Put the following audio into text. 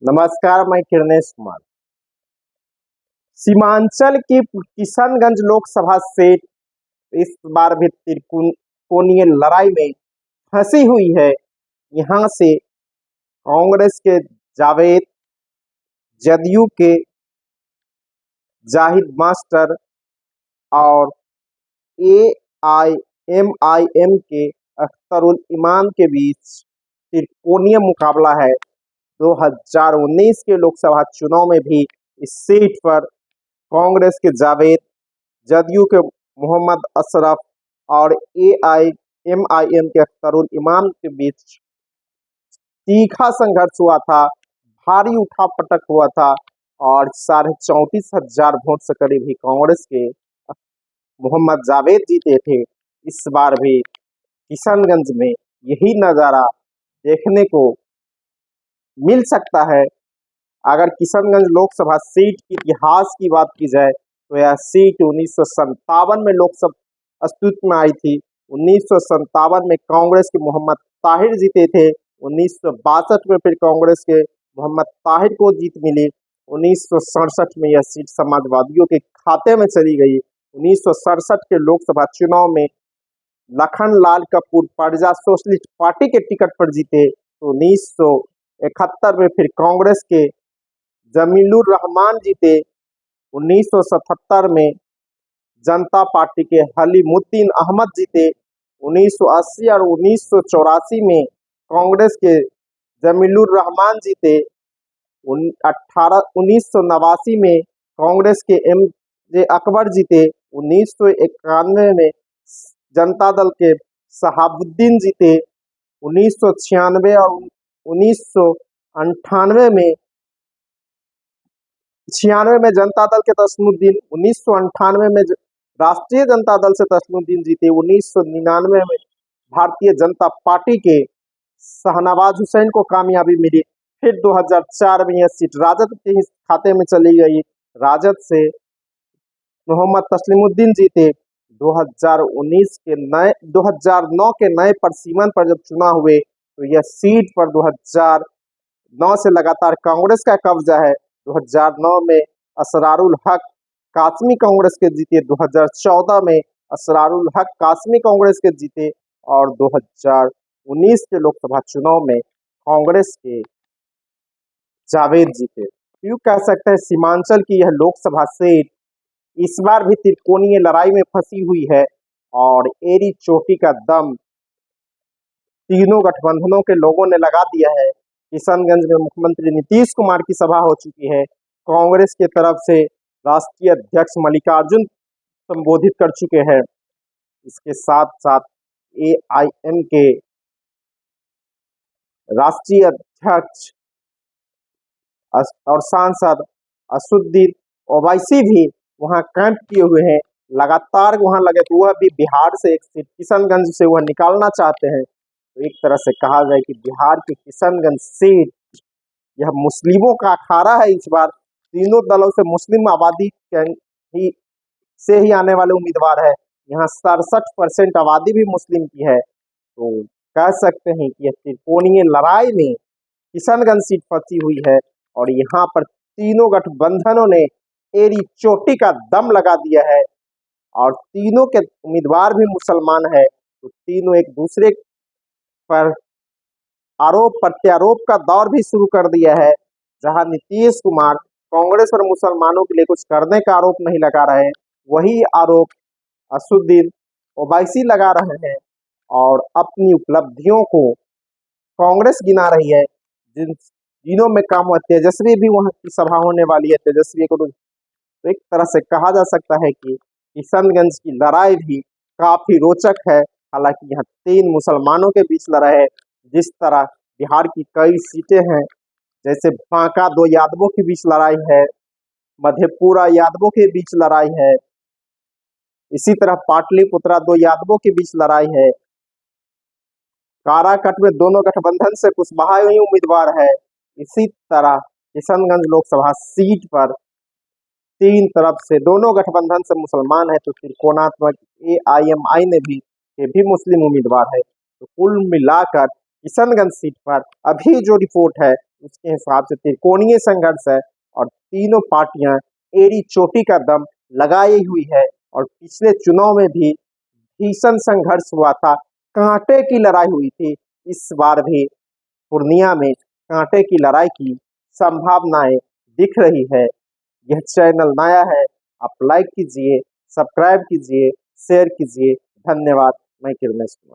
नमस्कार, मैं किरणेश कुमार। सीमांचल की किशनगंज लोकसभा सीट इस बार भी त्रिकोणीय लड़ाई में फंसी हुई है। यहां से कांग्रेस के जावेद, जदयू के जाहिद मास्टर और एआईएमआईएम के अख्तरुल इमान के बीच त्रिकोणीय मुकाबला है। 2019 के लोकसभा चुनाव में भी इस सीट पर कांग्रेस के जावेद, जदयू के मोहम्मद अशरफ और एआईएमआईएम के अख्तरुल इमाम के बीच तीखा संघर्ष हुआ था, भारी उठापटक हुआ था और 34,500 वोट से करीब ही कांग्रेस के मोहम्मद जावेद जीते थे। इस बार भी किशनगंज में यही नज़ारा देखने को मिल सकता है। अगर किशनगंज लोकसभा सीट के इतिहास की बात की जाए तो यह सीट 1957 में लोकसभा अस्तित्व में आई थी। 1957 में कांग्रेस के मोहम्मद ताहिर जीते थे। 1962 में फिर कांग्रेस के मोहम्मद ताहिर को जीत मिली। 1967 में यह सीट समाजवादियों के खाते में चली गई। 1967 के लोकसभा चुनाव में लखनलाल कपूर प्रजा सोशलिस्ट पार्टी के टिकट पर जीते। तो 1971 में फिर कांग्रेस के जमीलुर रहमान जीते। 1977 में जनता पार्टी के हलीमुद्दीन अहमद जीते। 1980 और 1984 में कांग्रेस के जमीलुर रहमान जीते। 1989 में कांग्रेस के एमजे अकबर जीते। 1991 में जनता दल के शहाबुद्दीन जीते। 1996 और 1998 में 96 में जनता दल के तस्मुद्दीन, 1998 में राष्ट्रीय जनता दल से तस्मुद्दीन जीते। 1999 में भारतीय जनता पार्टी के शाहनवाज हुसैन को कामयाबी मिली। फिर 2004 में यह सीट राजद के खाते में चली गई। राजद से मोहम्मद तस्लीमुद्दीन जीते। 2009 के नए परसीमन पर जब चुनाव हुए तो यह सीट पर 2009 से लगातार कांग्रेस का कब्जा है। 2009 में असरारुल हक कासमी कांग्रेस के जीते। 2014 में असरारुल हक कासमी कांग्रेस के जीते और 2019 के लोकसभा चुनाव में कांग्रेस के जावेद जीते। यूँ कह सकते हैं सीमांचल की यह लोकसभा सीट इस बार भी त्रिकोणीय लड़ाई में फंसी हुई है और एड़ी चोटी का दम तीनों गठबंधनों के लोगों ने लगा दिया है। किशनगंज में मुख्यमंत्री नीतीश कुमार की सभा हो चुकी है। कांग्रेस के तरफ से राष्ट्रीय अध्यक्ष मल्लिकार्जुन संबोधित कर चुके हैं। इसके साथ साथ एआईएम के राष्ट्रीय अध्यक्ष और सांसद असुद्दीन ओवैसी भी वहां कैंप किए हुए हैं, लगातार वहां लगे। तो वह भी बिहार से एक सीट किशनगंज से वह निकालना चाहते हैं। तो एक तरह से कहा जाए कि बिहार की किशनगंज सीट यह मुस्लिमों का अखाड़ा है। इस बार तीनों दलों से मुस्लिम आबादी से ही आने वाले उम्मीदवार है। यहाँ 67% आबादी भी मुस्लिम की है। तो कह सकते हैं कि यह त्रिकोणीय लड़ाई में किशनगंज सीट फंसी हुई है और यहाँ पर तीनों गठबंधनों ने एड़ी चोटी का दम लगा दिया है और तीनों के उम्मीदवार भी मुसलमान है। तो तीनों एक दूसरे पर आरोप प्रत्यारोप का दौर भी शुरू कर दिया है। जहां नीतीश कुमार कांग्रेस और मुसलमानों के लिए कुछ करने का आरोप नहीं लगा रहे, वही आरोप असुद्दीन ओवैसी लगा रहे हैं और अपनी उपलब्धियों को कांग्रेस गिना रही है। जिनों में काम हुआ, तेजस्वी भी वहां की सभा होने वाली है, तेजस्वी को। तो एक तरह से कहा जा सकता है कि किशनगंज की लड़ाई भी काफी रोचक है। हालांकि यहाँ 3 मुसलमानों के बीच लड़ाई है। जिस तरह बिहार की कई सीटें हैं, जैसे बांका 2 यादवों के बीच लड़ाई है, मधेपुरा यादवों के बीच लड़ाई है, इसी तरह पाटलिपुत्रा 2 यादवों के बीच लड़ाई है, काराकट में दोनों गठबंधन से कुशवाहा ही उम्मीदवार है। इसी तरह किशनगंज लोकसभा सीट पर 3 तरफ से दोनों गठबंधन से मुसलमान है। तो त्रिकोणात्मक एआईएमआई ने भी मुस्लिम उम्मीदवार है। तो कुल मिलाकर किशनगंज सीट पर अभी जो रिपोर्ट है उसके हिसाब से त्रिकोणीय संघर्ष है और तीनों पार्टियां एड़ी चोटी का दम लगाई हुई है। और पिछले चुनाव में भी भीषण संघर्ष हुआ था, कांटे की लड़ाई हुई थी। इस बार भी पूर्णिया में कांटे की लड़ाई की संभावनाएं दिख रही है। यह चैनल नया है, आप लाइक कीजिए, सब्सक्राइब कीजिए, शेयर कीजिए। धन्यवाद। मैं किरणेश कुमार।